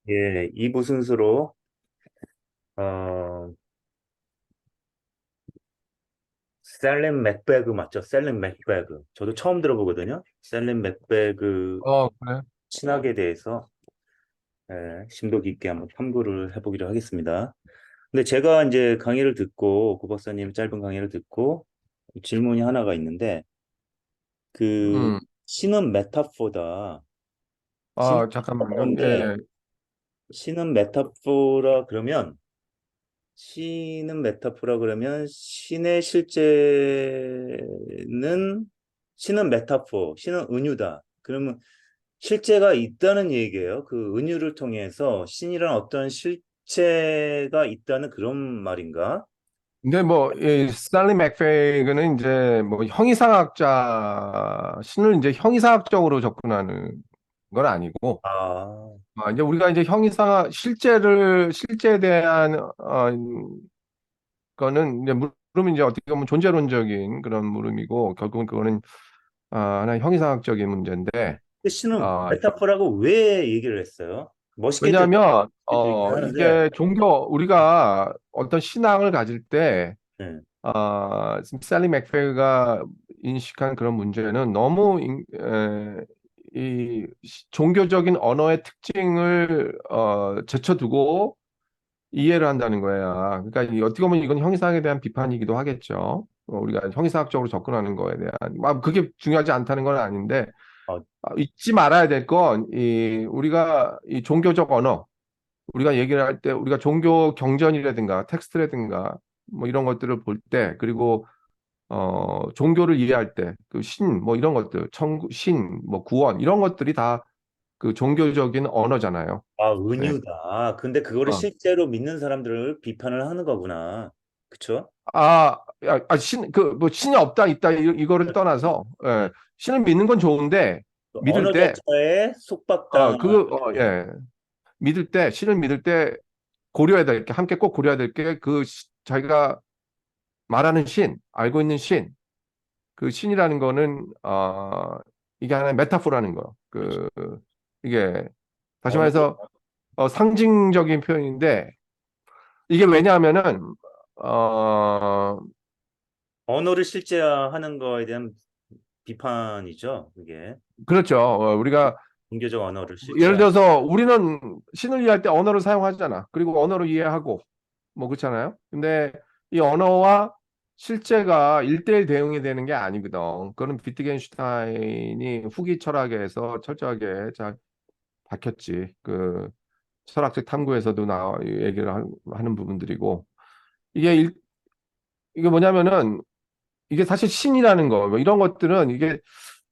예, 2부 순서로 어, 셀린 맥베그 맞죠? 셀린 맥베그. 저도 처음 들어보거든요. 셀린 맥베그 그래. 신학에 대해서 심도 깊게 한번 탐구를 해보기로 하겠습니다. 근데 제가 이제 강의를 듣고 고 박사님 짧은 강의를 듣고 질문이 하나가 있는데 그 음. 신은 메타포다. 신은 잠깐만요. 메타포인데 예. 신은 메타포라 그러면 신은 메타포라 그러면 신의 실제는 신은 메타포, 신은 은유다. 그러면 실제가 있다는 얘기예요. 그 은유를 통해서 신이란 어떤 실체가 있다는 그런 말인가? 근데 뭐, 이 스탈리 맥페이그는 이제 뭐 형이상학자, 신을 이제 형이상학적으로 접근하는 건 아니고, 아, 이제 우리가 이제 실제에 대한, 거는 이제 물음은 이제 어떻게 보면 존재론적인 그런 물음이고, 결국은 그거는, 하나의 형이상학적인 문제인데, 근데 신은 아, 메타포라고 왜 얘기를 했어요? 멋있게 들릴 왜냐하면, 수도 있긴 하는데, 이게 우리가 어떤 신앙을 가질 때, 네. 셀리 맥페이가 인식한 그런 문제는 너무 이 종교적인 언어의 특징을 제쳐두고 이해를 한다는 거야. 그러니까 어떻게 보면 이건 형이상에 대한 비판이기도 하겠죠. 우리가 형이상학적으로 접근하는 거에 대한 그게 중요하지 않다는 건 아닌데 어, 잊지 말아야 될 건 우리가 이 종교적 언어 우리가 얘기를 할 때 우리가 종교 경전이라든가 텍스트라든가 뭐 이런 것들을 볼 때 그리고 종교를 이해할 때, 그 뭐 이런 것들, 뭐 구원, 이런 것들이 다 그 종교적인 언어잖아요. 네. 은유다. 근데 그거를 어. 실제로 믿는 사람들을 비판을 하는 거구나. 그쵸? 뭐, 신이 없다, 있다, 이거를 떠나서, 네. 신을 믿는 건 좋은데, 그 믿을 언어 때, 자체에 속박당한 네. 예, 신을 믿을 때 고려해야 될 게, 함께 꼭 고려해야 될 게, 자기가 말하는 알고 있는 그 신이라는 거는, 이게 하나의 메타포라는 거. 이게 다시 언어, 말해서 상징적인 표현인데 이게 왜냐하면은 어 언어를 실제화하는 거에 대한 비판이죠. 그게 그렇죠. 우리가 종교적 언어를 예를 실제화. 들어서 우리는 신을 이해할 때 언어를 사용하잖아. 그리고 언어로 이해하고 뭐 그렇잖아요. 근데 이 언어와 실제가 일대일 대응이 되는 게 아니거든. 그거는 비트겐슈타인이 후기 철학에서 철저하게 잘 밝혔지. 그 철학적 탐구에서도 얘기를 하는 부분들이고 이게 이게 뭐냐면은 이게 사실 신이라는 거, 뭐 이런 것들은 이게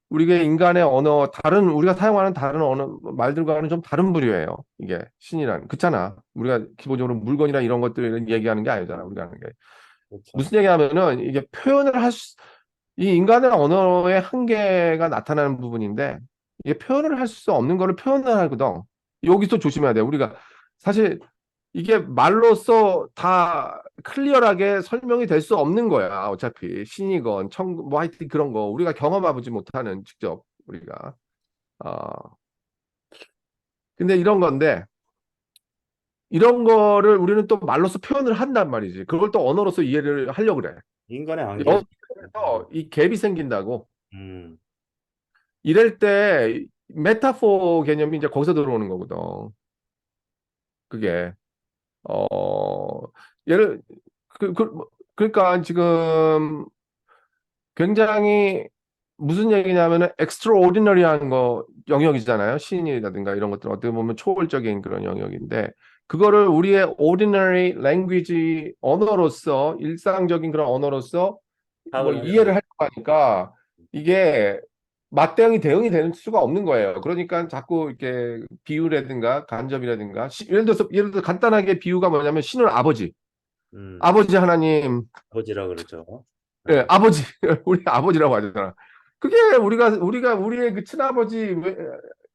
우리가 인간의 언어, 우리가 사용하는 다른 언어, 말들과는 좀 다른 부류예요. 이게 신이라는. 그렇잖아. 우리가 기본적으로 물건이나 이런 것들을 얘기하는 게 아니잖아. 우리가 하는 게. 그렇죠. 무슨 얘기하면은 이게 이 인간의 언어의 한계가 나타나는 부분인데 이게 표현을 할 수 없는 거를 표현을 하거든. 여기서 조심해야 돼. 우리가 사실 이게 말로써 다 클리어하게 설명이 될 수 없는 거야. 어차피 신이건 뭐 하여튼 그런 거 우리가 경험해보지 못하는 직접 우리가. 어 근데 이런 건데 이런 거를 우리는 또 말로써 표현을 한단 말이지. 그걸 또 언어로서 이해를 하려고 그래. 인간의 한계죠. 영어에서 이 갭이 생긴다고. 음, 이럴 때 메타포 개념이 이제 거기서 들어오는 거거든. 그게 어 예를 그러니까 지금 굉장히 무슨 얘기냐면은 extraordinary한 거 영역이잖아요. 신이라든가 이런 것들 어떻게 보면 초월적인 그런 영역인데 그거를 우리의 ordinary language 언어로서 일상적인 그런 언어로서 뭐 파악을 하려고. 이해를 하려고 하니까 이게 맞대응이 대응이 되는 수가 없는 거예요. 그러니까 자꾸 이렇게 비유라든가 간접이라든가 예를 들어서 간단하게 비유가 뭐냐면 신은 음, 아버지 하나님 아버지라 그러죠. 예, 네. 아버지, 우리 아버지라고 하잖아. 그게 우리가 우리의 그 친아버지,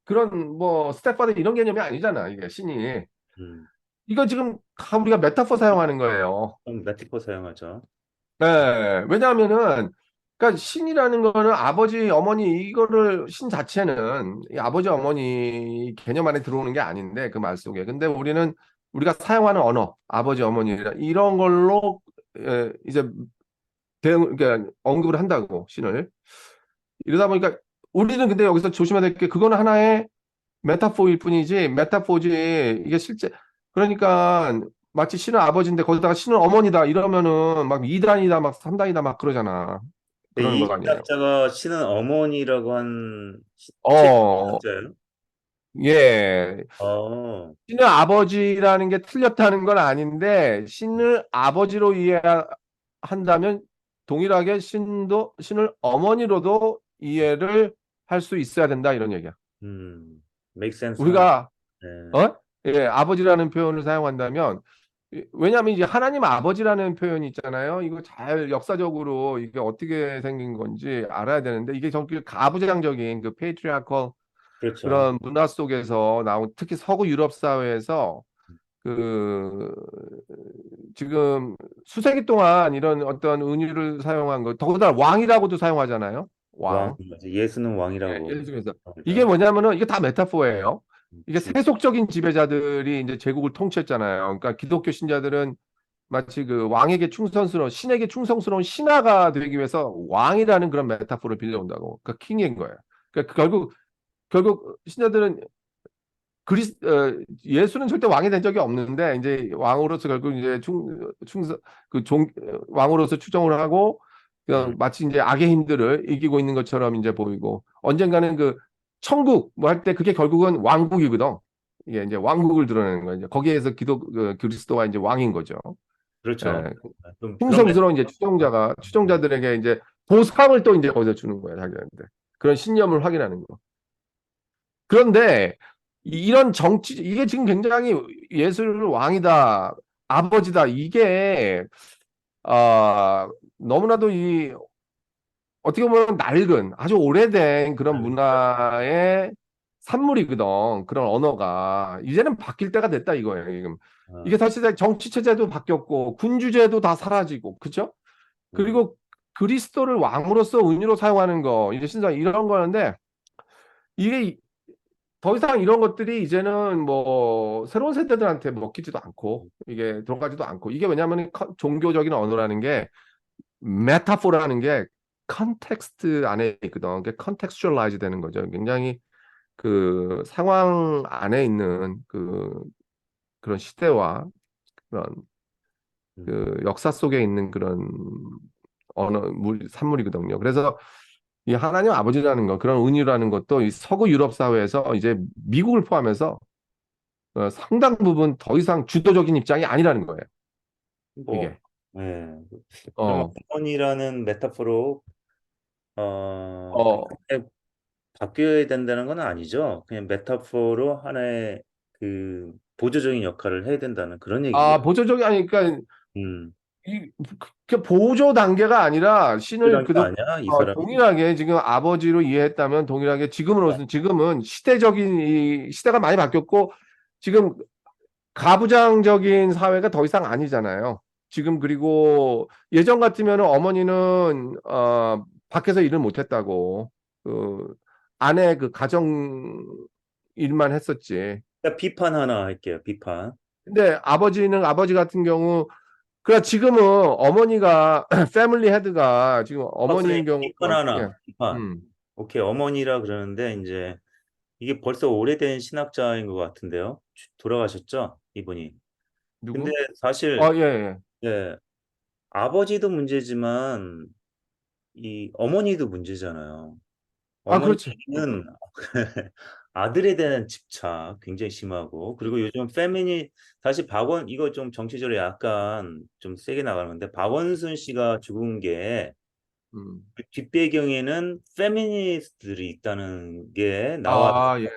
그런 뭐, 스텝파더 이런 개념이 아니잖아, 이게 신이. 음, 이거 지금 다 우리가 메타포 사용하는 거예요. 메티코 사용하죠. 네, 왜냐하면은, 그러니까 신이라는 거는 아버지, 어머니 이거를 신 자체는 이 아버지, 어머니 개념 안에 들어오는 게 아닌데 그 말 속에. 근데 우리가 사용하는 언어, 아버지, 어머니 이런 걸로 이제 그러니까 언급을 한다고 신을. 이러다 보니까 우리는 근데 여기서 조심해야 될 게 그거는 하나의 메타포일 뿐이지 메타포지 이게 실제 그러니까 마치 신은 아버지인데 거기다가 신은 어머니다 이러면은 막 2단이다 막 3단이다 막 그러잖아. 그러는 이 거 아니에요. 신학자가 신은 어머니라고 한 책 어, 신학자예요? 예. 어, 신을 아버지라는 게 틀렸다는 건 아닌데 신을 아버지로 이해한다면 동일하게 신을 어머니로도 이해를 할 수 있어야 된다 이런 얘기야. make sense 하네. 우리가 네, 어? 예, 아버지라는 표현을 사용한다면 왜냐하면 이제 하나님 아버지라는 표현이 있잖아요. 이거 잘 역사적으로 이게 어떻게 생긴 건지 알아야 되는데 이게 정말 가부장적인 그 페이트리아컬 그렇죠. 그런 문화 속에서 나온 특히 서구 유럽 사회에서 그 지금 수세기 동안 이런 어떤 은유를 사용한 거 더군다나 왕이라고도 사용하잖아요. 왕, 왕. 예수는 예, 왕이라고 예를 들면서 이게 합니다. 뭐냐면은 이게 다 메타포예요. 이게 주, 세속적인 지배자들이 이제 제국을 통치했잖아요. 그러니까 기독교 신자들은 마치 그 왕에게 충성스러운 신에게 충성스러운 신하가 되기 위해서 왕이라는 그런 메타포를 빌려온다고. 그러니까 킹인 거예요. 그러니까 결국 신자들은 예수는 절대 왕이 된 적이 없는데 이제 왕으로서 결국 이제 충성 그종 왕으로서 추종을 하고 음, 그냥 마치 이제 악의 힘들을 이기고 있는 것처럼 이제 보이고 언젠가는 그 천국 뭐 할 때 그게 결국은 왕국이거든. 이게 이제 왕국을 드러내는 거예요. 이제 거기에서 그리스도가 이제 왕인 거죠. 그렇죠. 예. 좀 그런 충성스러운 이제 추종자들에게 이제 보상을 또 이제 거기서 주는 거예요, 자기한테. 그런 신념을 확인하는 거. 그런데 이런 정치 이게 지금 굉장히 예술 왕이다 아버지다 이게 너무나도 이 어떻게 보면 낡은 아주 오래된 그런 말, 문화의 산물이거든 그런 언어가 이제는 바뀔 때가 됐다 이거예요 지금 어, 이게 사실 정치 체제도 바뀌었고 군주제도 다 사라지고 그죠? 음, 그리고 그리스도를 왕으로서 은유로 사용하는 거 이제 신상 이런 거는데 이게 더 이상 이런 것들이 이제는 뭐 새로운 세대들한테 먹히지도 않고 이게 들어가지도 않고 이게 왜냐하면 종교적인 언어라는 게 메타포라는 게 컨텍스트 안에 있거든. 그게 컨텍스츄얼라이즈 되는 거죠. 굉장히 그 상황 안에 있는 그런 시대와 그런 음. 그 역사 속에 있는 그런 산물이거든요. 그래서 이 하나님 아버지라는 거, 그런 은유라는 것도 이 서구 유럽 사회에서 이제 미국을 포함해서 상당 부분 더 이상 주도적인 입장이 아니라는 거예요. 뭐, 이게. 예. 그러면 어, 어머니라는 메타포로 어, 그렇게 바뀌어야 된다는 건 아니죠. 그냥 메타포로 하나의 그 보조적인 역할을 해야 된다는 그런 얘기죠. 보조적이 아니, 그러니까 음, 이, 그 보조 단계가 아니라 신을 그런 게 아니야, 이 사람이. 동일하게 지금 아버지로 이해했다면 동일하게 지금은 시대적인 이 시대가 많이 바뀌었고 지금 가부장적인 사회가 더 이상 아니잖아요. 지금 그리고 예전 같으면 어머니는 밖에서 일을 못했다고 그 아내 그 가정 일만 했었지. 일단 비판 하나 할게요. 비판. 근데 아버지 같은 경우 그래 지금은 어머니가 패밀리 헤드가 지금 어머니인 박사님, 경우 비판 예. 하나. 비판. 음. 오케이, 어머니라 그러는데 이제 이게 벌써 오래된 신학자인 것 같은데요. 돌아가셨죠, 이분이. 근데 누구? 사실 예, 예. 예, 아버지도 문제지만 이 어머니도 문제잖아요. 그렇지. 어머니는 아들에 대한 집착 굉장히 심하고 그리고 요즘 사실 이거 좀 정치적으로 약간 좀 세게 나가는데 박원순 씨가 죽은 게 음. 그 뒷배경에는 페미니스트들이 있다는 게 나와. 예.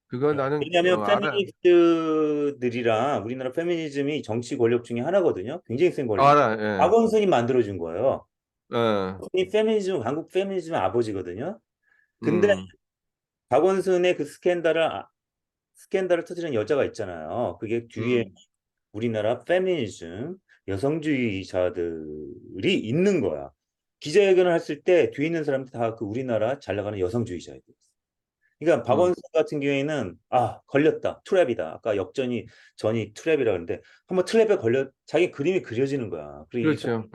그거 나는 왜냐하면 알아. 페미니스트들이랑 우리나라 페미니즘이 정치 권력 중에 하나거든요. 굉장히 센 권력. 알아. 예. 박원순이 만들어준 거예요. 예. 이 한국 페미니즘의 아버지거든요. 근데 음. 박원순의 그 스캔들을 터뜨린 여자가 있잖아요. 그게 뒤에 음. 우리나라 페미니즘, 여성주의자들이 있는 거야. 기자회견을 했을 때 뒤에 있는 사람들 다 그 우리나라 잘 나가는 여성주의자예요. 그러니까 음, 박원순 같은 경우에는 걸렸다 트랩이다 아까 역전이 전이 트랩이라 그러는데 한번 트랩에 걸려 자기 그림이 그려지는 거야. 그리고 이 그렇죠.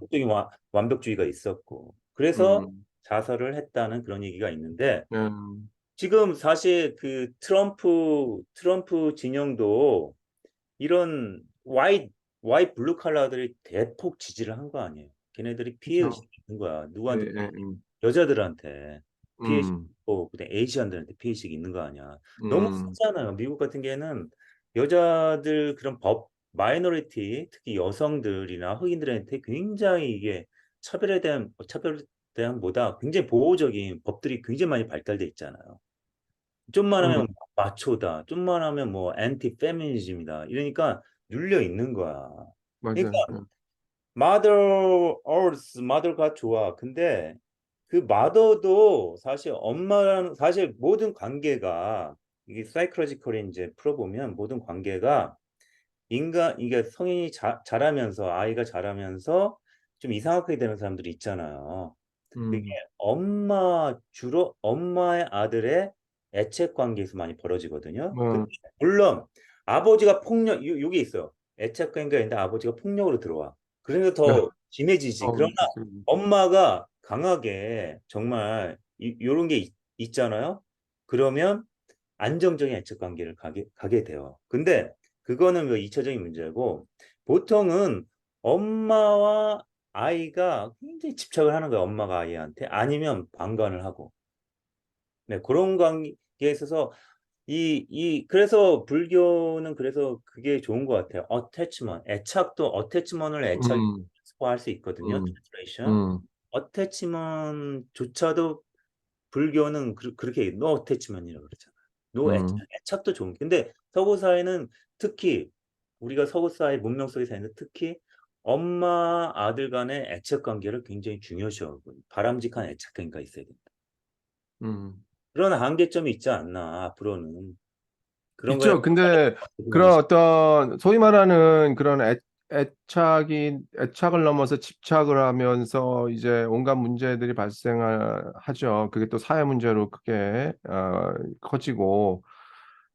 속적인 완벽주의가 있었고 그래서 음, 자살을 했다는 그런 얘기가 있는데 음, 지금 사실 그 트럼프 진영도 이런 와이 블루 칼라들이 대폭 지지를 한 거 아니에요. 걔네들이 피해 의식이 그렇죠. 있는 거야. 예, 누구한테 예, 여자들한테 피해식 음, 있고 그다음 에이시안들한테 피해식이 있는 거 아니야. 너무 음, 크잖아요. 미국 같은 경우에는 여자들 그런 법 마이너리티 특히 여성들이나 흑인들한테 굉장히 이게 차별에 대한 보다 굉장히 보호적인 법들이 굉장히 많이 발달돼 있잖아요. 좀만 하면 음, 마초다. 좀만 하면 뭐 앤티 페미니즘이다. 이러니까 눌려 있는 거야. 그러니까 맞아. Mother Earth, Mother가 좋아. 근데 그 mother도 사실 엄마라는 사실 모든 관계가 이게 사이콜로지컬이 이제 풀어보면 모든 관계가 이게 성인이 자라면서 아이가 자라면서 좀 이상하게 되는 사람들이 있잖아요. 그게 음, 주로 엄마의 아들의 애착 관계에서 많이 벌어지거든요. 근데 뭐, 물론 아버지가 요게 있어요. 애착 관계가 있는데 아버지가 폭력으로 들어와. 그러니까 더 심해지지. 그러나 엄마가 강하게 정말 요런 게 있잖아요. 그러면 안정적인 애착 관계를 가게 돼요. 근데 그거는 뭐 2차적인 문제고 보통은 엄마와 아이가 굉장히 집착을 하는 거예요. 엄마가 아이한테. 아니면 방관을 하고. 네, 그런 관계에 있어서 그래서 불교는 그래서 그게 좋은 것 같아요. 애착도 어태치먼을 애착 음, 할수 있거든요. 음, 트랜slation. 음, 어태치먼조차도 불교는 그렇게 노 어태치먼이라고 그러잖아요. 노 음. 애착도 좋은. 근데 서구 사회는 특히 우리가 서구 사회 문명 속에 사는데 특히 엄마 아들 간의 애착 관계를 굉장히 중요시하고 바람직한 애착 관계가 있어야 된다. 음. 그런 한계점이 있지 않나 앞으로는 그런 거에 있죠. 근데 조심하기 그런 어떤 소위 말하는 그런 애착을 넘어서 집착을 하면서 이제 온갖 문제들이 발생하죠. 그게 또 사회 문제로 크게 커지고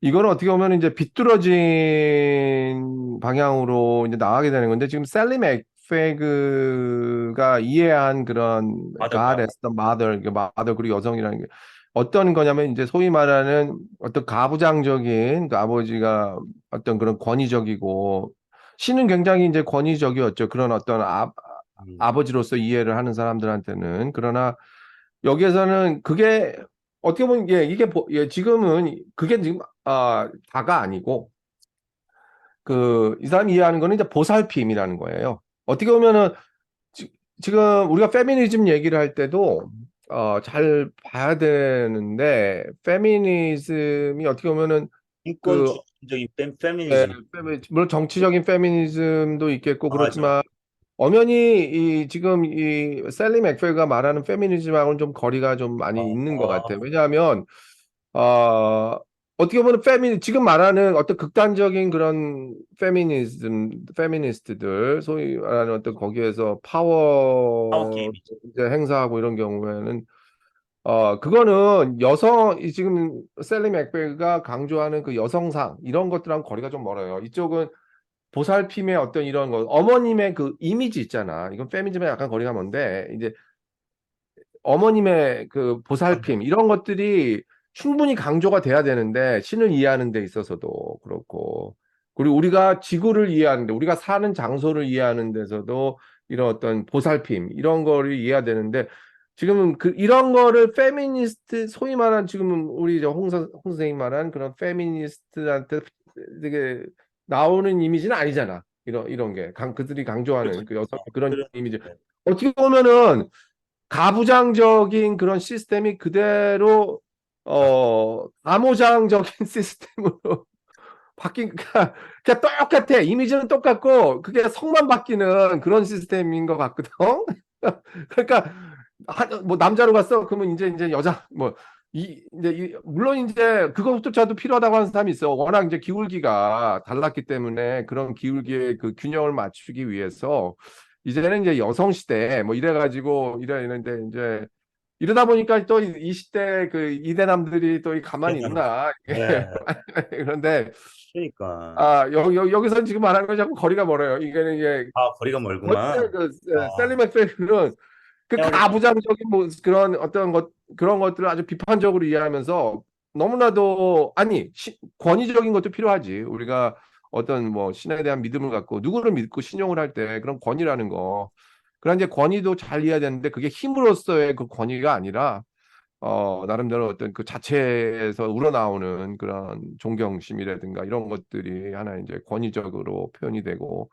이거는 어떻게 보면 이제 비뚤어진 방향으로 이제 나가게 되는 건데 지금 셀리 맥페그가 이해한 그런 God 맞을까? as the mother, mother 그리고 여성이라는 게 어떤 거냐면 이제 소위 말하는 어떤 가부장적인 그 아버지가 어떤 그런 권위적이고 신은 굉장히 이제 권위적이었죠. 그런 어떤 음, 아버지로서 이해를 하는 사람들한테는 그러나 여기에서는 그게 어떻게 보면 지금은 그게 지금 다가 아니고 그 이 사람이 이해하는 거는 이제 보살핌이라는 거예요. 어떻게 보면은 지, 금 우리가 페미니즘 얘기를 할 때도 잘 봐야 되는데 페미니즘이 어떻게 보면은 인권 그 주의적인 예, 페미니즘 물론 정치적인 페미니즘도 있겠고 맞아. 그렇지만 엄연히 지금 이 셀리 맥페가 말하는 페미니즘하고는 좀 거리가 좀 많이 있는 것 같아요. 아, 왜냐하면 어, 어떻게 보면 지금 말하는 어떤 극단적인 그런 페미니스트들, 소위 말하는 어떤 거기에서 파워 파워 게임이지. 이제 행사하고 이런 경우에는 그거는 지금 셀리 맥베가 강조하는 그 여성상 이런 것들랑 거리가 좀 멀어요. 이쪽은 보살핌의 어떤 이런 거, 어머님의 그 이미지 있잖아. 이건 페미니즘에 약간 거리가 먼데, 이제 어머님의 그 보살핌 이런 것들이 충분히 강조가 돼야 되는데 신을 이해하는 데 있어서도 그렇고 그리고 우리가 지구를 이해하는데 우리가 사는 장소를 이해하는 데서도 이런 어떤 보살핌 이런 거를 이해해야 되는데 지금은 이런 거를 페미니스트 소위 말한 지금 우리 홍 선생님 말한 그런 페미니스트한테 되게 나오는 이미지는 아니잖아. 이런 게 그들이 그렇죠. 강조하는 그 여성 그런 그런 이미지 어떻게 보면은 가부장적인 그런 시스템이 그대로 암호장적인 시스템으로 그냥 똑같아. 이미지는 똑같고 그게 성만 바뀌는 그런 시스템인 것 같거든. 그러니까 뭐 남자로 갔어. 그러면 이제 여자 뭐 물론 이제 그것조차도 필요하다고 하는 사람이 있어. 워낙 이제 기울기가 달랐기 때문에 그런 기울기의 그 균형을 맞추기 위해서 이제는 이제 여성 시대 뭐 이래가지고 이러는데 이제 이러다 보니까 또 이 시대 그 이대남들이 또 가만히 있나. 네. 그런데 그러니까 여기서 지금 말하는 건 자꾸 거리가 멀어요. 이게 아 거리가 멀구만. 셀리 아, 맥페이는 그 태양을 가부장적인 뭐 그런 어떤 것 그런 것들을 아주 비판적으로 이해하면서 너무나도 아니 권위적인 것도 필요하지. 우리가 어떤 뭐 신에 대한 믿음을 갖고 누구를 믿고 신용을 할 때 그런 권위라는 거. 그런 이제 권위도 잘 이해해야 되는데 그게 힘으로써의 그 권위가 아니라 나름대로 어떤 그 자체에서 우러나오는 그런 존경심이라든가 이런 것들이 하나 이제 권위적으로 표현이 되고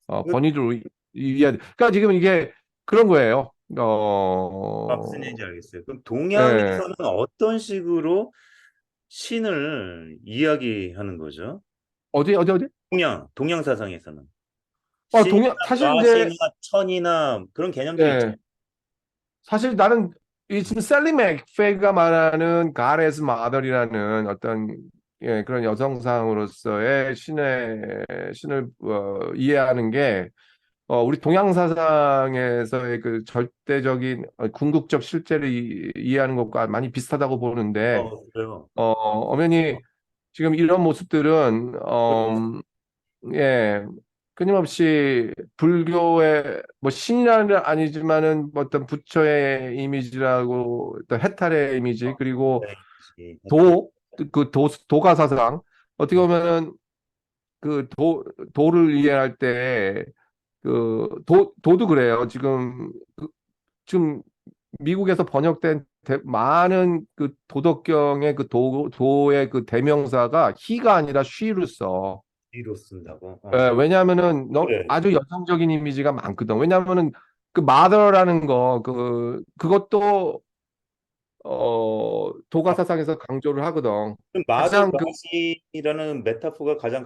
그, 권위로 이해해야 돼. 그러니까 지금 이게 그런 거예요. 무슨 얘기인지 알겠어요. 그럼 예. 동양에서는 어떤 식으로 신을 이야기하는 거죠? 어디? 동양 사상에서는 신이나 사실 신이나 이제, 천이나 그런 개념들이 있죠. 예. 사실 나는 이 지금 셀리 맥페이가 말하는 God as Mother이라는 어떤 그런 여성상으로서의 신을 이해하는 게 우리 동양 사상에서의 그 절대적인 궁극적 실제를 이해하는 것과 많이 비슷하다고 보는데 그래요. 엄연히 지금 이런 모습들은 예, 끊임없이 불교의 뭐 신이라는 아니지만은 뭐 어떤 부처의 이미지라고 또 해탈의 이미지 그리고 네, 그치. 도, 도가 사상 어떻게 네. 보면은 그 도를 이해할 때 도도 그래요. 지금 미국에서 번역된 많은 그 도덕경의 그 도의 그 대명사가 he가 아니라 she로 써. 뒤로 쓴다고. 왜냐하면은 그래. 아주 여성적인 이미지가 많거든. 왜냐하면은 그 mother라는 거 그것도 도가 사상에서 강조를 하거든. 그럼 마더 가장 그 가시라는 메타포가 가장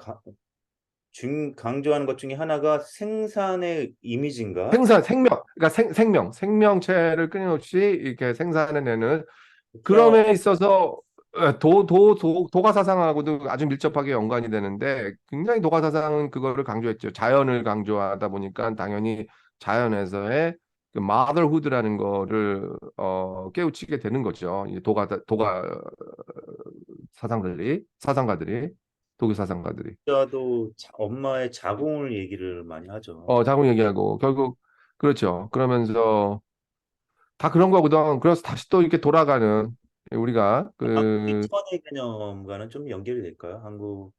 강조하는 것 중에 하나가 생산의 이미지인가? 생명, 그러니까 생명체를 끊임없이 이렇게 생산해내는 그렇죠. 그럼에 있어서 도가 사상하고도 아주 밀접하게 연관이 되는데 굉장히 도가 사상은 그거를 강조했죠. 자연을 강조하다 보니까 당연히 자연에서의 그 motherhood라는 거를 깨우치게 되는 거죠. 이 도가 사상가들이 도교 사상가들이 저도 엄마의 자궁을 얘기를 많이 하죠. 자궁 얘기하고 결국 그렇죠. 그러면서 다 그런 거거든. 그래서 다시 또 이렇게 돌아가는 우리가 한국의 천의 개념과는 좀 연결이 될까요? 한국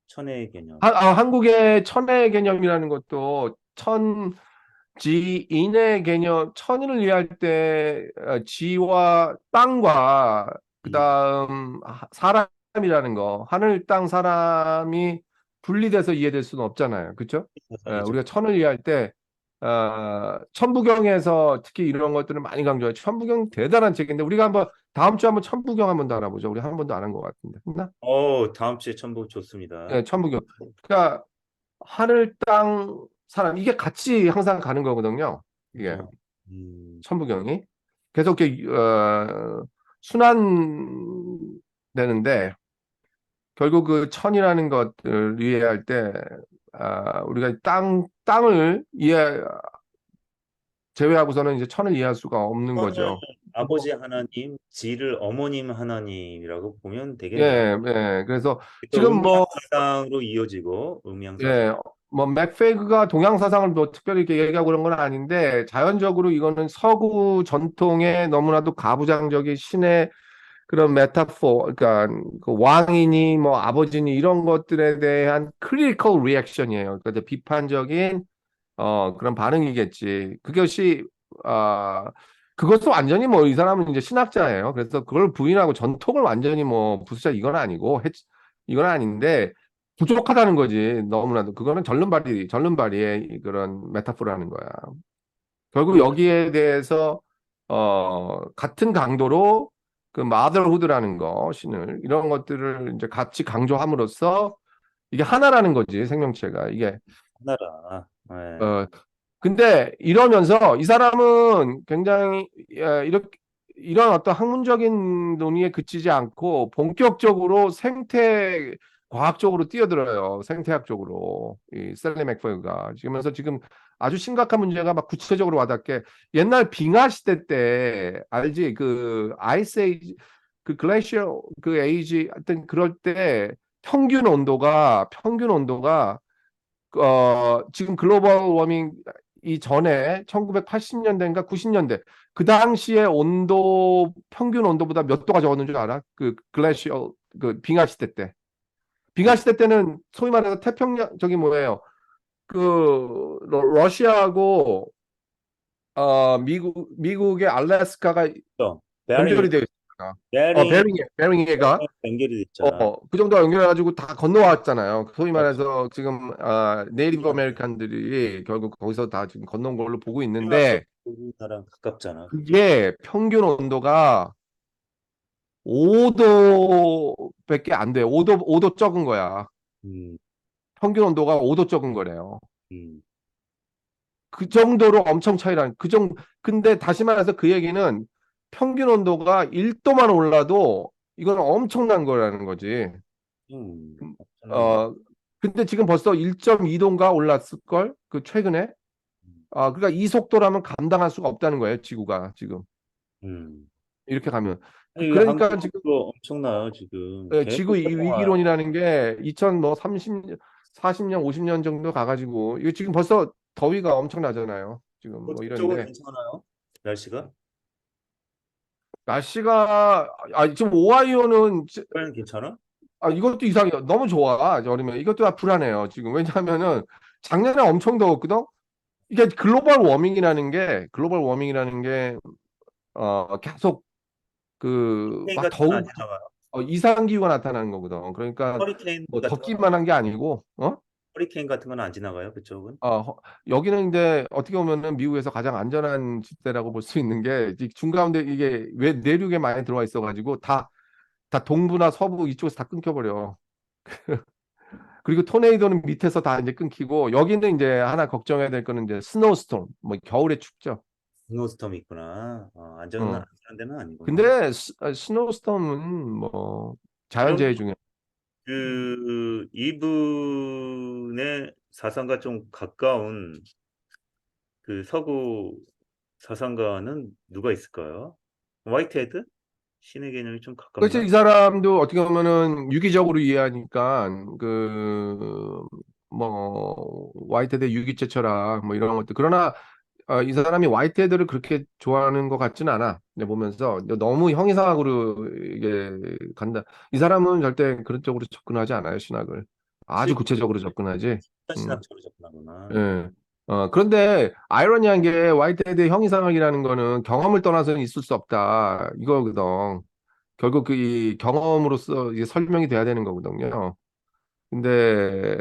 천의 개념. 한국의 천의 개념이라는 것도 지인의 개념, 천인을 이해할 때 지와 땅과 이 그다음 사람이라는 거, 하늘, 땅, 사람이 분리돼서 이해될 수는 없잖아요. 그렇죠? 사상이죠. 우리가 천을 이해할 때 천부경에서 특히 이런 것들을 많이 강조해요. 천부경 대단한 책인데 우리가 한번 다음 주에 한번 천부경 한번 더 알아보죠. 우리 한 번도 안 한 것 같은데. 했나? 다음 주에 첨부 좋습니다. 예, 천부경. 그러니까 하늘, 땅, 사람 이게 같이 항상 가는 거거든요. 이게 어, 음, 천부경이 계속 이렇게 순환되는데 결국 그 천이라는 것을 이해할 때 우리가 땅을 제외하고서는 이제 천을 이해할 수가 없는 천을 거죠. 아버지 하나님, 지를 어머님 하나님이라고 보면 되겠네요. 그래서 또 지금 음양 뭐 사상으로 이어지고 음양 사상. 예, 뭐 맥페이그가 동양 사상을 뭐 특별히 이렇게 얘기하고 그런 건 아닌데 자연적으로 이거는 서구 전통의 너무나도 가부장적인 신의 그런 메타포, 그러니까 그 왕이니 뭐 아버지니 이런 것들에 대한 critical reaction이에요. 그러니까 이제 비판적인 그런 반응이겠지. 그것이 아 그것도 완전히 뭐 이 사람은 이제 신학자예요. 그래서 그걸 부인하고 전통을 완전히 뭐 부수자 이건 아니고 이건 아닌데 부족하다는 거지. 너무나도 그거는 전륜발이의 그런 메타포라는 거야. 결국 그 여기에 대해서 같은 강도로 그 motherhood라는 거 신을 이런 것들을 이제 같이 강조함으로써 이게 하나라는 거지 생명체가 이게 하나라. 네. 어 근데 이러면서 이 사람은 굉장히 이렇게 이런 어떤 학문적인 논의에 그치지 않고 본격적으로 생태 과학적으로 뛰어들어요. 생태학적으로. 이 셀리 맥퍼그가. 그러면서 지금 아주 심각한 문제가 막 구체적으로 와닿게 옛날 빙하 시대 때 알지? 그 아이스 에이지 그 글래시어 그 에이지 하여튼 그럴 때 평균 온도가 지금 글로벌 워밍 이전에 1980년대인가 90년대 그 당시에 온도 평균 온도보다 몇 도가 적었는 줄 알아? 그 글래시어 그 빙하 시대 때. 빙하 시대 때는 소위 말해서 태평양 저기 뭐예요? 그 러시아하고 미국의 알래스카가 또 베링 연결이 되어 있습니다. 베링 베링해가 연결이 됐잖아. 그 정도 연결해가지고 다 건너왔잖아요. 소위 말해서 지금 네이티브 아메리칸들이 결국 거기서 다 지금 건너온 걸로 보고 있는데 우리나라랑 가깝잖아. 그게 평균 온도가 5도밖에 안 돼. 5도 적은 거야. 음, 평균 온도가 5도 적은 거래요. 음, 그 정도로 엄청 차이라는 그 정도. 근데 다시 말해서 그 얘기는 평균 온도가 1도만 올라도 이건 엄청난 거라는 거지. 엄청난 거. 어 근데 지금 벌써 1.2도인가 올랐을 걸? 그 최근에. 그러니까 이 속도라면 감당할 수가 없다는 거예요, 지구가 지금. 음. 이렇게 가면. 아니, 그러니까 지금 한국도 엄청나요, 지금. 지구 계속 활동화. 위기론이라는 게 2000 뭐 30년, 40년, 50년 정도 가가지고 이거 지금 벌써 더위가 엄청나잖아요. 지금 뭐 그쪽은 이런데 괜찮아요? 날씨가? 날씨가 지금 오하이오는 그건 괜찮아? 이것도 이상해요. 너무 좋아. 여름에 이것도 다 불안해요. 지금 왜냐하면은 작년에 엄청 더웠거든. 이게 글로벌 워밍이라는 게 계속 그 허리케인 막 같은 건 안 더우 지나가요? 이상 기후가 나타나는 거거든. 그러니까 허리케인 뭐 같은 건, 덥기만 한 게 아니고 허리케인 같은 건 안 지나가요, 그쪽은? 여기는 이제 어떻게 보면은 미국에서 가장 안전한 지대라고 볼 수 있는 게 이 중가운데 이게 왜 내륙에 많이 들어와 있어가지고 다 동부나 서부 이쪽에서 다 끊겨버려. 그리고 토네이도는 밑에서 다 이제 끊기고 여기는 이제 하나 걱정해야 될 거는 이제 스노우스톰 뭐 겨울에 춥죠. 스노우스톰이 있구나. 어. 안전한 데는 아니구나. 근데 스노우스톰은 뭐 그러면 자연재해 중에 이분의 사상과 좀 가까운 그 서구 사상가는 누가 있을까요? 화이트헤드? 신의 개념이 좀 그렇죠. 가깝나? 이 사람도 어떻게 보면은 유기적으로 이해하니까 그 뭐 화이트헤드 유기체 철학 뭐 이런 것들 그러나 이 사람이 화이트헤드를 그렇게 좋아하는 것 같지는 않아. 근데 보면서 너무 형이상학으로 이게 간다. 이 사람은 절대 그런 쪽으로 접근하지 않아요, 신학을. 아주 구체적으로 접근하지. 음. 신학적으로 접근하구나. 예. 그런데 아이러니한 게 화이트헤드의 형이상학이라는 거는 경험을 떠나서는 있을 수 없다. 이거거든. 결국 그 이 경험으로서 이게 설명이 돼야 되는 거거든요. 근데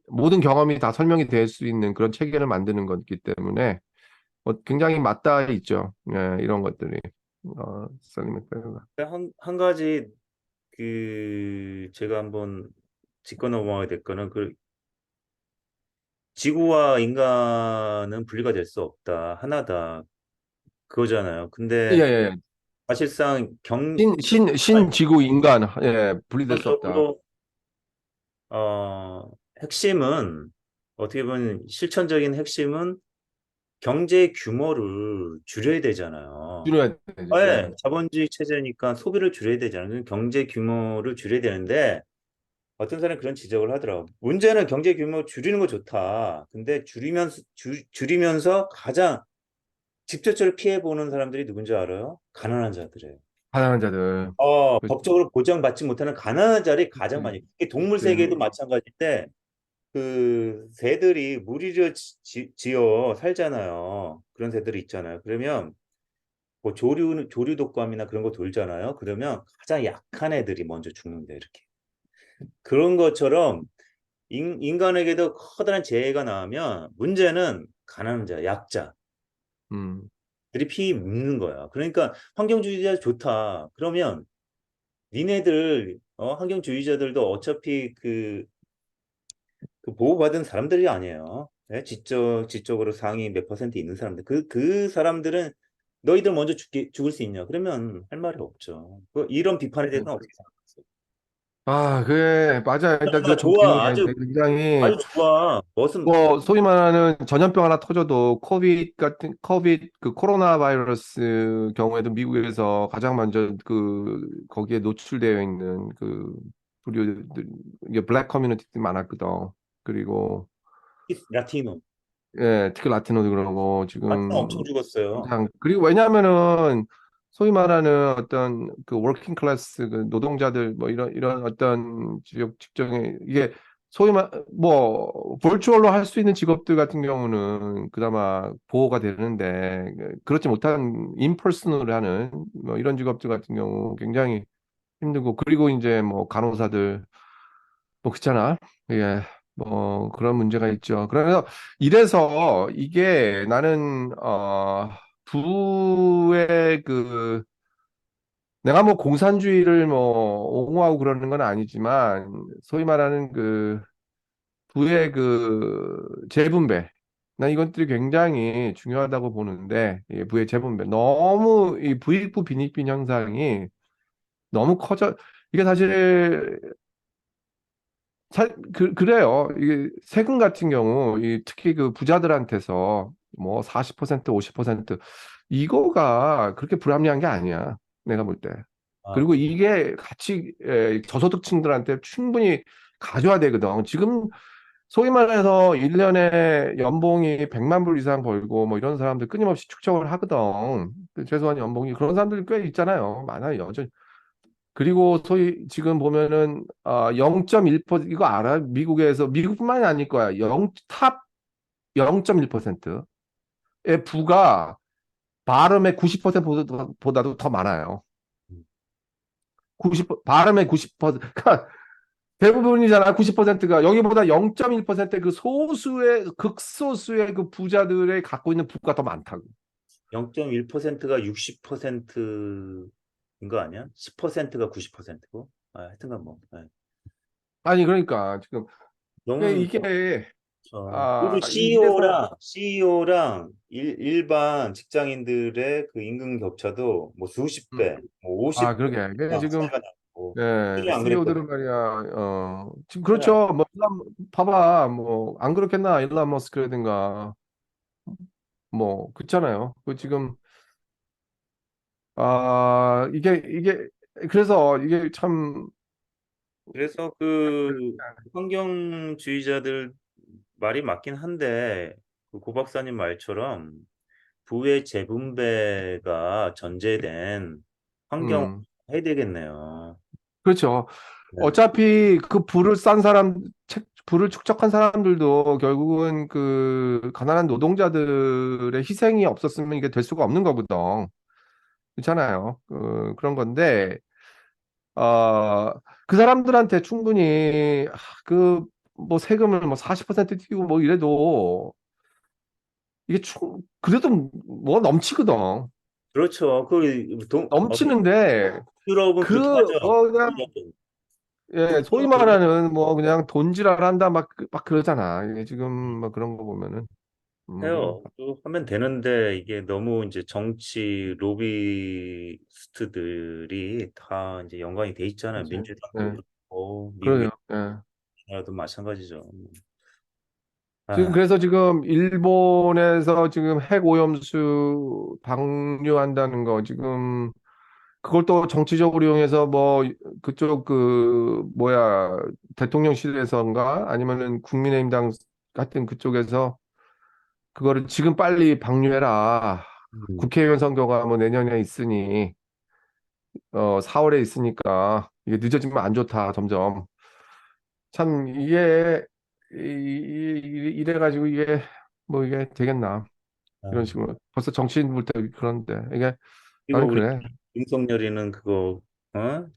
모든 경험이 다 설명이 될 수 있는 그런 체계를 만드는 거기 때문에 굉장히 맞닿아 있죠. 이런 것들이. 셀리 맥베르가. 한 가지 제가 한번 짚고 넘어가야 될 거는 지구와 인간은 분리가 될 수 없다. 하나다. 그거잖아요. 예, 예. 근데 예. 사실상 신지구 인간, 분리될 수 없다. 기본적으로 핵심은 어떻게 보면 실천적인 핵심은 경제 규모를 줄여야 되잖아요. 줄여야 되죠. 네, 자본주의 체제니까 소비를 줄여야 되잖아요. 경제 규모를 줄여야 되는데 어떤 사람이 그런 지적을 하더라고. 문제는 경제 규모 줄이는 거 좋다. 근데 줄이면서 가장 직접적으로 피해 보는 사람들이 누군지 알아요? 가난한 자들이에요. 가난한 자들. 그렇죠. 법적으로 보장받지 못하는 가난한 자들이 가장 그렇지. 많이. 이게 동물 세계도 그렇지. 마찬가지인데 그 새들이 무리를 지어 살잖아요. 그런 새들이 있잖아요. 그러면 뭐 조류 독감이나 그런 거 돌잖아요. 그러면 가장 약한 애들이 먼저 죽는데 이렇게. 그런 것처럼 인간에게도 커다란 재해가 나오면 문제는 가난한 자, 약자들이 음, 피 묻는 거야. 그러니까 환경주의자 좋다. 그러면 니네들 환경주의자들도 어차피 그 보호받은 사람들이 아니에요. 네? 지적으로 상위 몇 퍼센트 있는 사람들. 그 사람들은 너희들 먼저 죽을 수 있냐? 그러면 할 말이 없죠. 이런 비판에 음. 대해서는 어떻게 생각하세요? 아, 그래, 맞아. 일단 그 아, 좋아. 정치적인 굉장히 아주 좋아. 무슨, 뭐 소위 말하는 전염병 하나 터져도 코비드 그 코로나 바이러스 경우에도 미국에서 가장 먼저 그 거기에 노출되어 있는 그 부류들 이게 블랙 커뮤니티들이 많았거든. 그리고 라티노. 특히 라티노도 그러고 라티노 지금 엄청 죽었어요. 가장 그리고 왜냐하면은 소위 말하는 어떤 그 워킹 클래스 그 노동자들 뭐 이런 어떤 지역 직종에 이게 소위 말뭐 볼추얼로 할 수 있는 직업들 같은 경우는 그나마 보호가 되는데 그렇지 못한 인퍼슨으로 하는 뭐 이런 직업들 같은 경우 굉장히 힘들고 그리고 이제 뭐 간호사들 뭐 그렇잖아. 예. 뭐 그런 문제가 있죠. 그래서 이래서 이게 나는 부의 그 내가 뭐 공산주의를 뭐 옹호하고 그러는 건 아니지만 소위 말하는 그 부의 그 재분배 난 이것들이 굉장히 중요하다고 보는데 이 부의 재분배 너무 이 부익부 빈익빈 현상이 너무 커져 이게 사실 그래요. 이게 세금 같은 경우, 특히 그 부자들한테서 뭐 40%, 50% 이거가 그렇게 불합리한 게 아니야. 내가 볼 때. 아, 그리고 이게 같이 저소득층들한테 충분히 가져야 되거든. 지금 소위 말해서 1년에 연봉이 100만 불 이상 벌고 뭐 이런 사람들 끊임없이 축적을 하거든. 그 최소한 연봉이 그런 사람들이 꽤 있잖아요. 많아요. 여전히. 그리고 소위 지금 보면은 0.1% 이거 알아? 미국에서 미국뿐만이 아닐 거야. 탑 0.1%의 부가 바름의 90%보다도 더 많아요. 음. 바름의 90%. 그러니까 대부분이잖아. 90%가 여기보다 0.1%그 소수의 극소수의 그 부자들의 갖고 있는 부가 더 많다고. 0.1%가 60%인 거 아니야? 10%가 90%고? 아, 하여튼간 뭐. 네. 아니 그러니까 지금 너무, 이게 그리고 이래서 CEO랑 일반 직장인들의 그 임금 격차도 뭐 수십 음, 배, 뭐 50배 그러게. 이게 지금 차이가 나고. 네, 전혀 안 그랬거든. CEO들은 말이야, 지금 전혀 안 그렇죠. 뭐, 봐봐, 뭐, 안 그렇겠나, 일론 머스크라든가, 뭐, 그렇잖아요. 그 지금, 이게, 그래서 이게 참, 그래서 그 환경주의자들 말이 맞긴 한데 그 고 박사님 말처럼 부의 재분배가 전제된 환경을 음, 해야 되겠네요. 그렇죠. 네. 어차피 그 불을 축적한 사람들도 결국은 그 가난한 노동자들의 희생이 없었으면 이게 될 수가 없는 거거든. 그렇잖아요. 그런 건데, 어, 그 사람들한테 충분히 뭐 세금을 뭐 40% 띄고 뭐 이래도 이게 그래도 뭐 넘치거든. 그렇죠. 넘치는데 유럽은 그렇죠. 그냥 소위 말하는 뭐 그냥 돈지랄 한다 막 그러잖아. 이게 지금 뭐 그런 거 보면은 해요. 또 하면 되는데 이게 너무 이제 정치 로비스트들이 다 이제 연관이 돼 있잖아요. 그치. 민주당도 예, 그렇고 미국의 그러죠. 예. 나라도 마찬가지죠. 지금 아, 그래서 지금 일본에서 지금 핵 오염수 방류한다는 거 지금 그걸 또 정치적으로 이용해서 뭐 그쪽 그 뭐야 대통령실에서인가 아니면은 국민의힘당 같은 그쪽에서 그거를 지금 빨리 방류해라. 음. 국회의원 선거가 뭐 내년에 있으니 4월에 있으니까 이게 늦어지면 안 좋다 점점. 참 이게 이래가지고 이게 뭐 이게 되겠나 이런 아, 식으로 벌써 정치인부터 그런데 이게 이거 나는 우리 그래. 윤석열이는 그거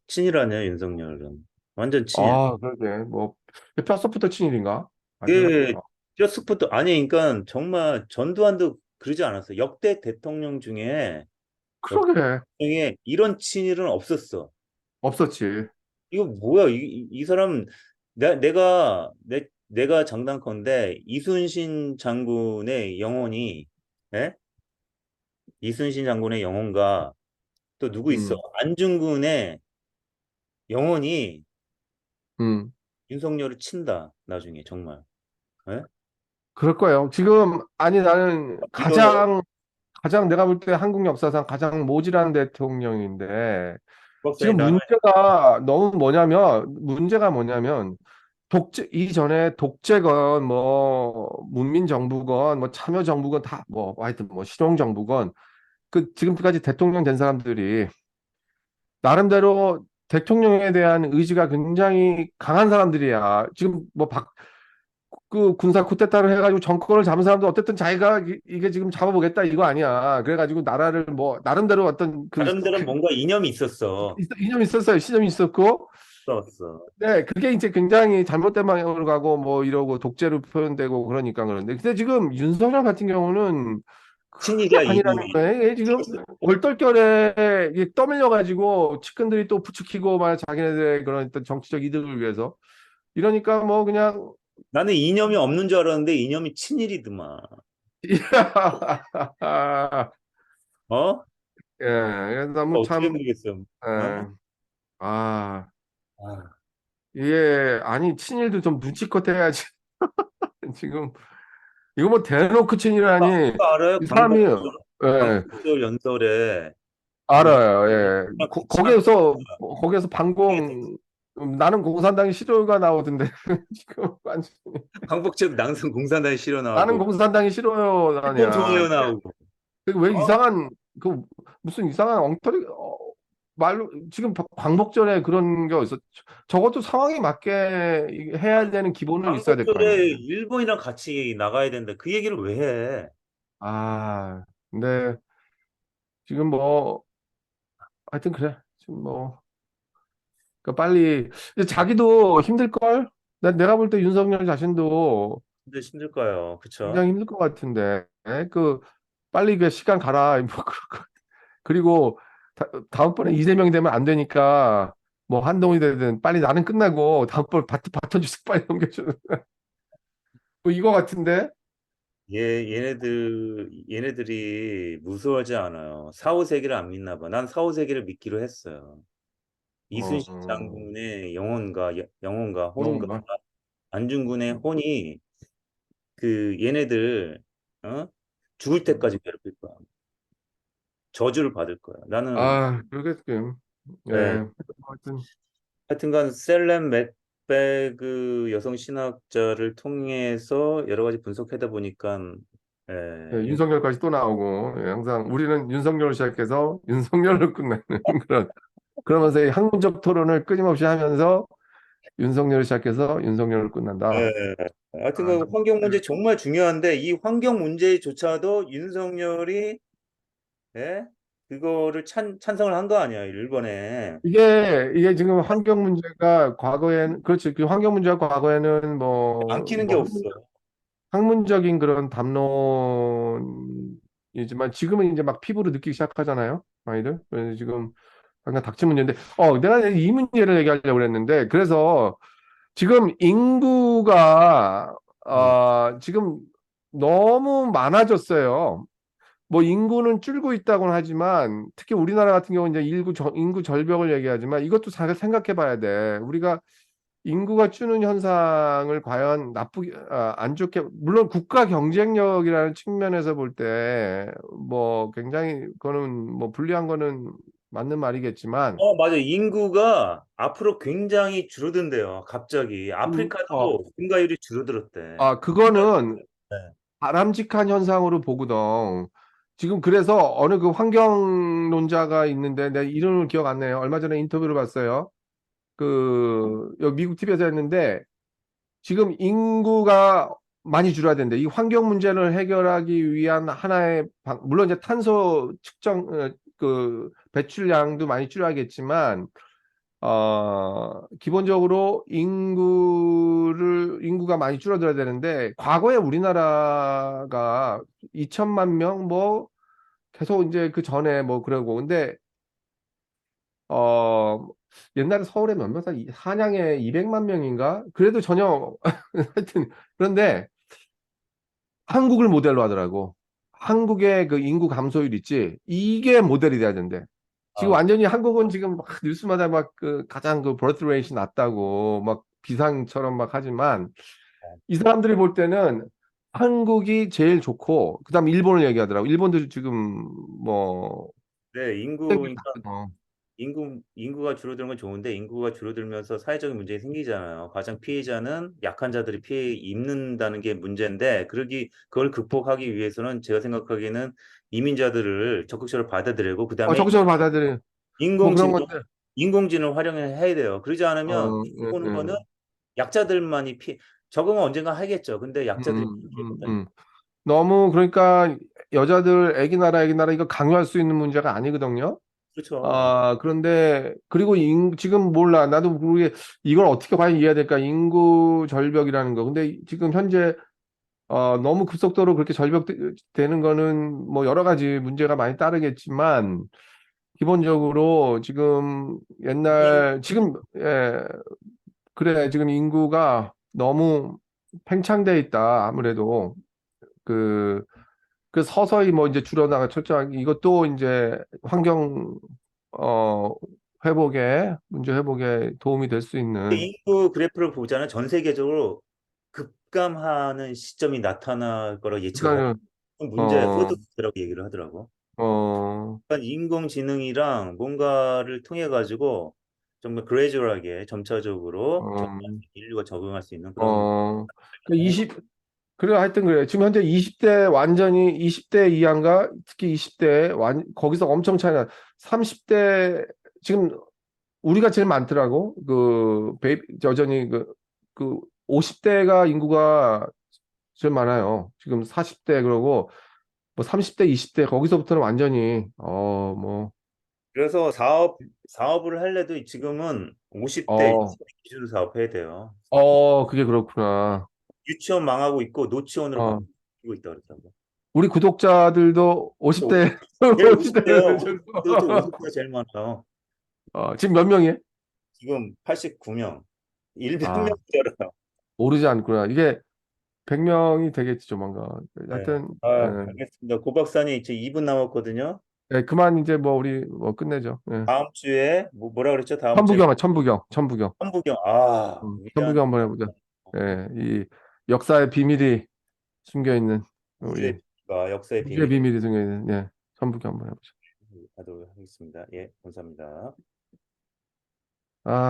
친일 아니야 윤석열은 완전 친일. 그러게 뭐 뼛속부터 친일인가? 아니요. 그 뼛속부터 아니 그러니까 정말 전두환도 그러지 않았어. 역대 대통령 중에 역대 그러게 대통령에 이런 친일은 없었어. 없었지. 이거 뭐야? 이 사람 내가 장담컨대 이순신 장군의 영혼이 예? 이순신 장군의 영혼과 또 누구 있어? 음, 안중근의 영혼이 음. 윤석열을 친다, 나중에 정말. 예? 그럴 거예요. 지금, 아니, 나는 이거는 가장 내가 볼 때 한국 역사상 가장 모질한 대통령인데, 박사님 지금 나는 문제가 뭐냐면, 이전에 독재건, 뭐, 문민정부건, 뭐, 참여정부건 다, 뭐, 하여튼 뭐, 실용정부건, 지금까지 대통령 된 사람들이, 나름대로 대통령에 대한 의지가 굉장히 강한 사람들이야. 지금 뭐, 군사 쿠데타를 해가지고 정권을 잡은 사람도 어쨌든 자기가 이게 지금 잡아보겠다 이거 아니야. 그래가지고 나라를 뭐, 나름대로 어떤 나름대로 뭔가 이념이 있었어. 이념이 있었어요. 시점이 있었고, 있었어. 네, 그게 이제 굉장히 잘못된 방향으로 가고 뭐 이러고 독재로 표현되고 그러니까 그런데 근데 지금 윤석열 같은 경우는 그게 친일이야, 아니라는 이념이. 거예요. 이게 지금 얼떨결에 이게 떠밀려 가지고 측근들이 또 부추기고 막 자기네들의 그런 어떤 정치적 이득을 위해서 이러니까 뭐 그냥 나는 이념이 없는 줄 알았는데 이념이 친일이더만. 어? 예, 너무 어떻게 참 모르겠어. 어? 예, 아 아, 이게 아니 친일도 좀 눈치껏 해야지 지금 이거 뭐 대놓고 친일하니 그거 알아요? 이 사람이 예, 광복절 연설에 그 알아요. 예. 같이 한 거기에서 방공 나는 공산당이 싫어요가 나오던데 지금 완전 광복절 낭성 공산당이 실어 나는 나오고 공산당이 싫어요 일본 아니야. 좋아요 나오고. 왜 어? 이상한 그 무슨 이상한 엉터리 말로 지금 광복절에 그런 게 어디서 적어도 상황에 맞게 해야 되는 기본은 있어야 될 거 아니에요. 광복절에 일본이랑 같이 나가야 된다. 그 얘기를 왜 해? 아, 근데 지금 뭐 하여튼 그래. 지금 뭐 그러니까 빨리 근데 자기도 힘들 걸. 내가 볼 때 윤석열 자신도 근데 힘들까요? 그쵸? 굉장히 힘들 것 같은데 빨리 그 시간 가라 뭐 그리고 다음번에 이재명이 되면 안 되니까 뭐 한동훈이 되든 빨리 나는 끝나고 다음번 바톤 주스 빨리 넘겨주는 뭐 이거 같은데 얘네들이 무서워하지 않아요. 사후세계를 안 믿나 봐. 난 사후세계를 믿기로 했어요. 이순신 어, 장군의 영혼과 혼과 영웅가 안중근의 혼이 얘네들 어? 죽을 때까지 괴롭힐 거야. 저주를 받을 거야. 나는 그러겠군. 예, 예 하여튼 하여튼간 셀렘 맥베그 여성 신학자를 통해서 여러 가지 분석하다 보니까 예, 예, 윤석열까지 또 나오고 예, 항상 우리는 윤석열을 시작해서 윤석열로 끝나는 그런 그러면서 이 학문적 토론을 끊임없이 하면서 윤석열을 시작해서 윤석열을 끝난다. 예, 하여튼 아, 그 환경 문제 정말 중요한데 이 환경 문제조차도 윤석열이 예? 그거를 찬성을 한 거 아니야, 일본에. 이게 지금 환경 문제가 과거에는 그렇지. 그 환경 문제가 과거에는 안 끼는 게 없어. 학문적인 그런 담론이지만 지금은 이제 막 피부로 느끼기 시작하잖아요. 아이들. 그래서 지금 약간 닥친 문제인데 내가 이 문제를 얘기하려고 그랬는데 그래서 지금 인구가 음. 지금 너무 많아졌어요. 뭐 인구는 줄고 있다고는 하지만 특히 우리나라 같은 경우는 이제 인구 절벽을 얘기하지만 이것도 잘 생각해 봐야 돼. 우리가 인구가 주는 현상을 과연 안 좋게 물론 국가 경쟁력이라는 측면에서 볼 때 뭐 굉장히 그거는 뭐 불리한 거는 맞는 말이겠지만 맞아. 인구가 앞으로 굉장히 줄어든대요. 갑자기. 음, 어, 아프리카도 증가율이 줄어들었대. 그거는 네. 바람직한 현상으로 보거든. 지금 그래서 어느 그 환경론자가 있는데 내 이름을 기억 안 나요. 얼마 전에 인터뷰를 봤어요. 여기 미국 TV에서 했는데 지금 인구가 많이 줄어야 된대. 이 환경 문제를 해결하기 위한 하나의 물론 이제 탄소 배출량도 많이 줄여야겠지만 기본적으로 인구가 많이 줄어들어야 되는데, 과거에 우리나라가 2천만 명, 뭐, 계속 이제 그 전에 뭐 그러고, 근데, 어, 옛날에 서울에 몇 명, 한양에 200만 명인가? 그래도 전혀, 하여튼, 그런데 한국을 모델로 하더라고. 한국의 그 인구 감소율 있지? 이게 모델이 돼야 된대. 지금 아, 완전히 한국은 지금 막 뉴스마다 막 그 가장 그 버스 레이트 낮다고 막 비상처럼 막 하지만 이 사람들이 볼 때는 한국이 제일 좋고 그다음 일본을 얘기하더라고. 일본도 지금 뭐 네, 인구, 쓰레기 그러니까 같은 거. 인구가 줄어드는 건 좋은데 인구가 줄어들면서 사회적인 문제가 생기잖아요. 가장 피해자는 약한 자들이 피해 입는다는 게 문제인데 그걸 극복하기 위해서는 제가 생각하기에는 이민자들을 적극적으로 받아들이고 그다음에 적극적으로 받아들여 뭐 그런 인공지능 것들. 인공지능을 활용해야 돼요. 그러지 않으면 피해 예, 보는 거는 예. 약자들만이 적응은 언젠가 하겠죠. 근데 음, 약자들이 음, 피해거든요. 음. 너무 그러니까 여자들 애기 나라 이거 강요할 수 있는 문제가 아니거든요. 그렇죠. 그런데 그리고 지금 몰라 나도 모르게 이걸 어떻게 과연 이해해야 될까 인구 절벽이라는 거. 근데 지금 현재 너무 급속도로 그렇게 절벽되는 거는 뭐 여러 가지 문제가 많이 따르겠지만 기본적으로 지금 이 지금 그래 지금 인구가 너무 팽창돼 있다 아무래도 그 서서히 뭐 이제 줄어나가 철저하게 이것도 이제 환경 어 문제 회복에 도움이 될 수 있는 인구 그래프를 보자면 전 세계적으로 급감하는 시점이 나타날 거라 예측을 하더라고요. 그러니까 문제, 어 포드 문제라고 얘기를 하더라고. 어 그러니까 인공지능이랑 뭔가를 통해 가지고 정말 그레이주얼하게 점차적으로 어 인류가 적응할 수 있는 그런 어 그 하는 거. 20 그래 하여튼 그래 지금 현재 20대 완전히 20대 이하인가 특히 20대 완 거기서 엄청 차이나 30대 지금 우리가 제일 많더라고 여전히 그 50대가 인구가 제일 많아요 지금 40대 그러고 뭐 30대 20대 거기서부터는 완전히 그래서 사업을 할래도 지금은 50대, 어 60대 기준으로 사업해야 돼요. 그게 그렇구나 유치원 망하고 있고 노치원으로 어 바뀌고 있다 그러더라고. 우리 구독자들도 50대 제일 50대를 50대요. 그것도 50대가 제일 많아요. 지금 몇 명이에요? 지금 89명. 100명 아 들어요. 오르지 않구나 이게 100명이 되겠지 조만간 네. 하여튼 알겠습니다. 고 박사님, 이제 2분 남았거든요. 그만 이제 뭐 우리 뭐 끝내죠 다음 주에 뭐라 그랬죠? 다음 주에 천부경 천부경. 위대한 천부경 한번 해보자 이 역사의 비밀이 숨겨 있는 우주의 우리 비밀과 역사의 우주의 비밀을 비밀이 숨겨 있는 천부경 한번 해보자 하도록 하겠습니다. 예, 감사합니다. 아